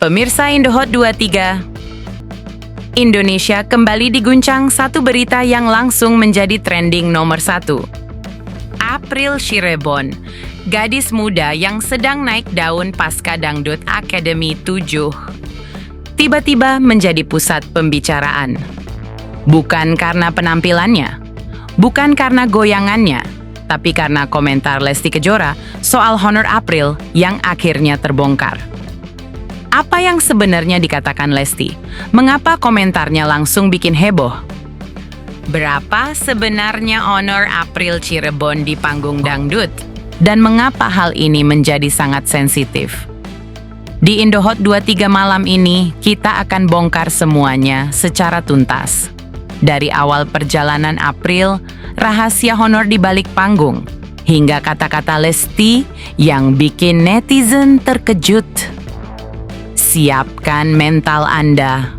Pemirsa Indohot 23, Indonesia kembali diguncang satu berita yang langsung menjadi trending nomor 1. April Cirebon, gadis muda yang sedang naik daun pasca Dangdut Academy 7, tiba-tiba menjadi pusat pembicaraan. Bukan karena penampilannya, bukan karena goyangannya, tapi karena komentar Lesti Kejora soal honor April yang akhirnya terbongkar. Apa yang sebenarnya dikatakan Lesti? Mengapa komentarnya langsung bikin heboh? Berapa sebenarnya honor April Cirebon di panggung dangdut? Dan mengapa hal ini menjadi sangat sensitif? Di Indohot 23 malam ini, kita akan bongkar semuanya secara tuntas. Dari awal perjalanan April, rahasia honor di balik panggung, hingga kata-kata Lesti yang bikin netizen terkejut. Siapkan mental Anda,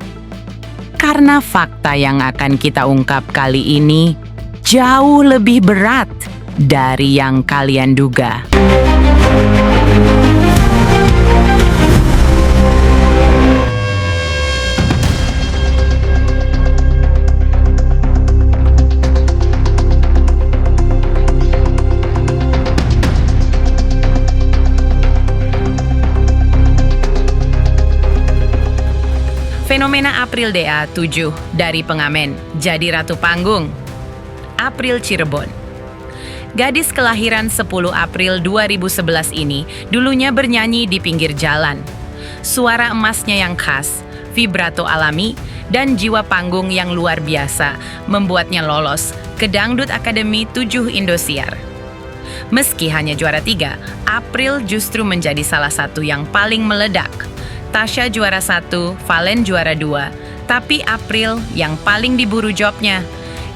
karena fakta yang akan kita ungkap kali ini jauh lebih berat dari yang kalian duga. Fenomena April DA 7 dari pengamen jadi ratu panggung. April Cirebon. Gadis kelahiran 10 April 2011 ini dulunya bernyanyi di pinggir jalan. Suara emasnya yang khas, vibrato alami, dan jiwa panggung yang luar biasa membuatnya lolos ke Dangdut Academy 7 Indosiar. Meski hanya juara 3, April justru menjadi salah satu yang paling meledak. Tasya juara 1, Valen juara 2, tapi April yang paling diburu jobnya.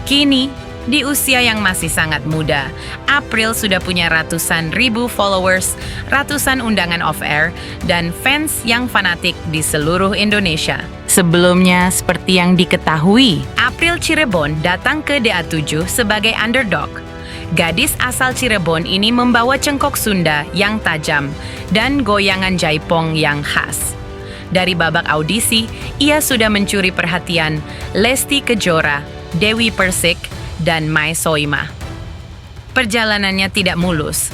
Kini, di usia yang masih sangat muda, April sudah punya ratusan ribu followers, ratusan undangan off-air, dan fans yang fanatik di seluruh Indonesia. Sebelumnya, seperti yang diketahui, April Cirebon datang ke DA7 sebagai underdog. Gadis asal Cirebon ini membawa cengkok Sunda yang tajam dan goyangan jaipong yang khas. Dari babak audisi, ia sudah mencuri perhatian Lesti Kejora, Dewi Persik, dan Mai Soimah. Perjalanannya tidak mulus.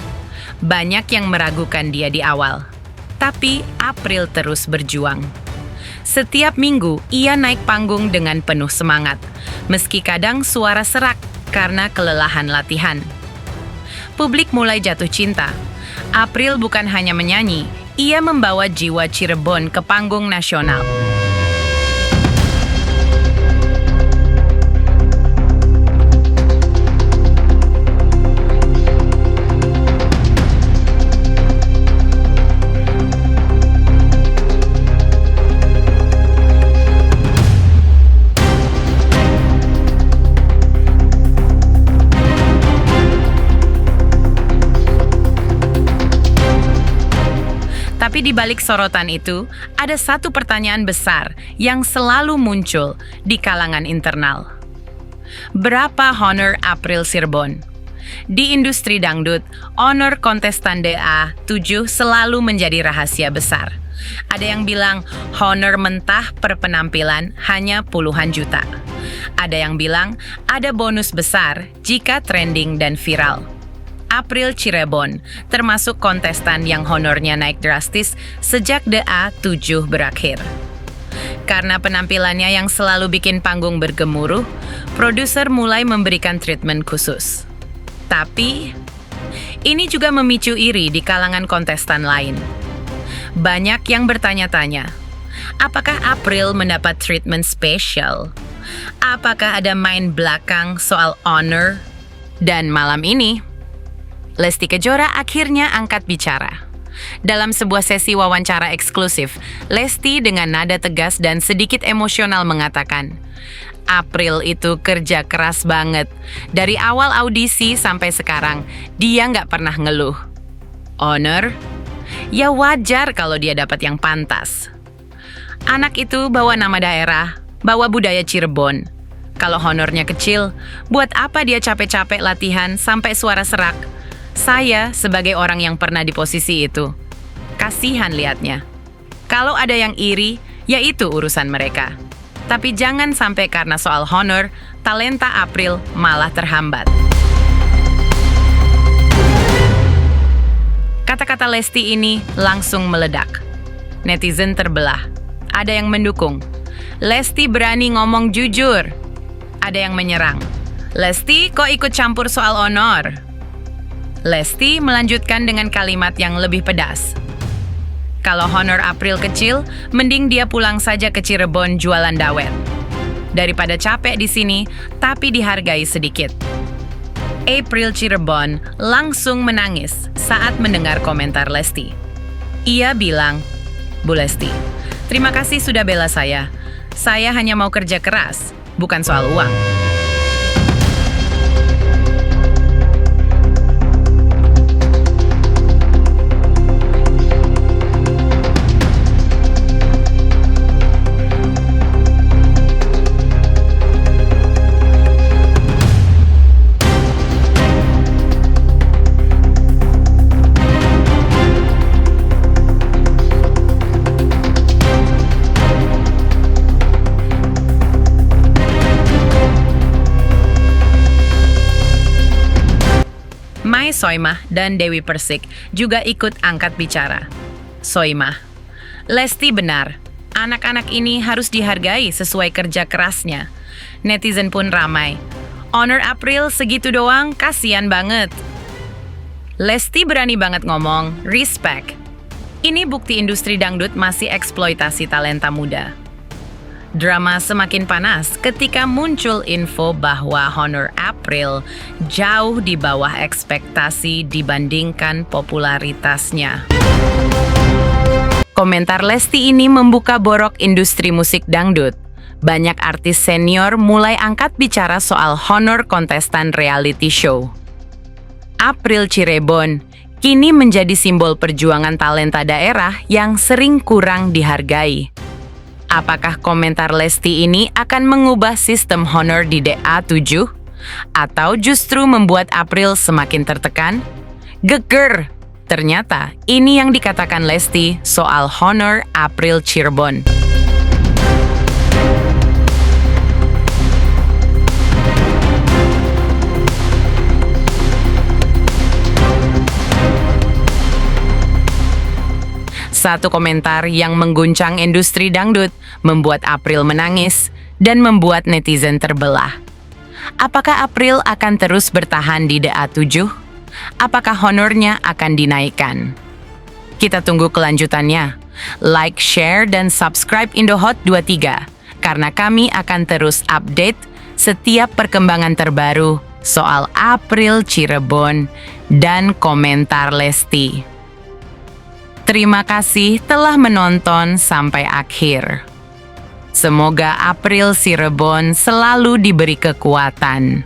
Banyak yang meragukan dia di awal. Tapi April terus berjuang. Setiap minggu, ia naik panggung dengan penuh semangat, meski kadang suara serak karena kelelahan latihan. Publik mulai jatuh cinta. April bukan hanya menyanyi, ia membawa jiwa Cirebon ke panggung nasional. Tapi di balik sorotan itu, ada satu pertanyaan besar yang selalu muncul di kalangan internal. Berapa honor April Cirebon? Di industri dangdut, honor kontestan DA7 selalu menjadi rahasia besar. Ada yang bilang honor mentah per penampilan hanya puluhan juta. Ada yang bilang ada bonus besar jika trending dan viral. April Cirebon termasuk kontestan yang honornya naik drastis sejak DA7 berakhir. Karena penampilannya yang selalu bikin panggung bergemuruh, produser mulai memberikan treatment khusus. Tapi, ini juga memicu iri di kalangan kontestan lain. Banyak yang bertanya-tanya, apakah April mendapat treatment spesial? Apakah ada main belakang soal honor? Dan malam ini, Lesti Kejora akhirnya angkat bicara. Dalam sebuah sesi wawancara eksklusif, Lesti dengan nada tegas dan sedikit emosional mengatakan, April itu kerja keras banget. Dari awal audisi sampai sekarang, dia nggak pernah ngeluh. Honor? Ya wajar kalau dia dapat yang pantas. Anak itu bawa nama daerah, bawa budaya Cirebon. Kalau honornya kecil, buat apa dia capek-capek latihan sampai suara serak? Saya sebagai orang yang pernah di posisi itu, kasihan liatnya. Kalau ada yang iri, yaitu urusan mereka. Tapi jangan sampai karena soal honor, talenta April malah terhambat. Kata-kata Lesti ini langsung meledak. Netizen terbelah. Ada yang mendukung. Lesti berani ngomong jujur. Ada yang menyerang. Lesti kok ikut campur soal honor? Lesti melanjutkan dengan kalimat yang lebih pedas. Kalau honor April kecil, mending dia pulang saja ke Cirebon jualan dawet. Daripada capek di sini, tapi dihargai sedikit. April Cirebon langsung menangis saat mendengar komentar Lesti. Ia bilang, "Bu Lesti, terima kasih sudah bela saya. Saya hanya mau kerja keras, bukan soal uang." Mai Soimah dan Dewi Persik juga ikut angkat bicara. Soimah, Lesti benar, anak-anak ini harus dihargai sesuai kerja kerasnya. Netizen pun ramai. Honor April segitu doang, kasihan banget. Lesti berani banget ngomong, respect. Ini bukti industri dangdut masih eksploitasi talenta muda. Drama semakin panas ketika muncul info bahwa honor April jauh di bawah ekspektasi dibandingkan popularitasnya. Komentar Lesti ini membuka borok industri musik dangdut. Banyak artis senior mulai angkat bicara soal honor kontestan reality show. April Cirebon kini menjadi simbol perjuangan talenta daerah yang sering kurang dihargai. Apakah komentar Lesti ini akan mengubah sistem honor di DA7? Atau justru membuat April semakin tertekan? Geger! Ternyata ini yang dikatakan Lesti soal honor April Cirebon. Satu komentar yang mengguncang industri dangdut membuat April menangis dan membuat netizen terbelah. Apakah April akan terus bertahan di DA7? Apakah honornya akan dinaikkan? Kita tunggu kelanjutannya. Like, share, dan subscribe Indohot 23 karena kami akan terus update setiap perkembangan terbaru soal April Cirebon dan komentar Lesti. Terima kasih telah menonton sampai akhir. Semoga April Cirebon selalu diberi kekuatan.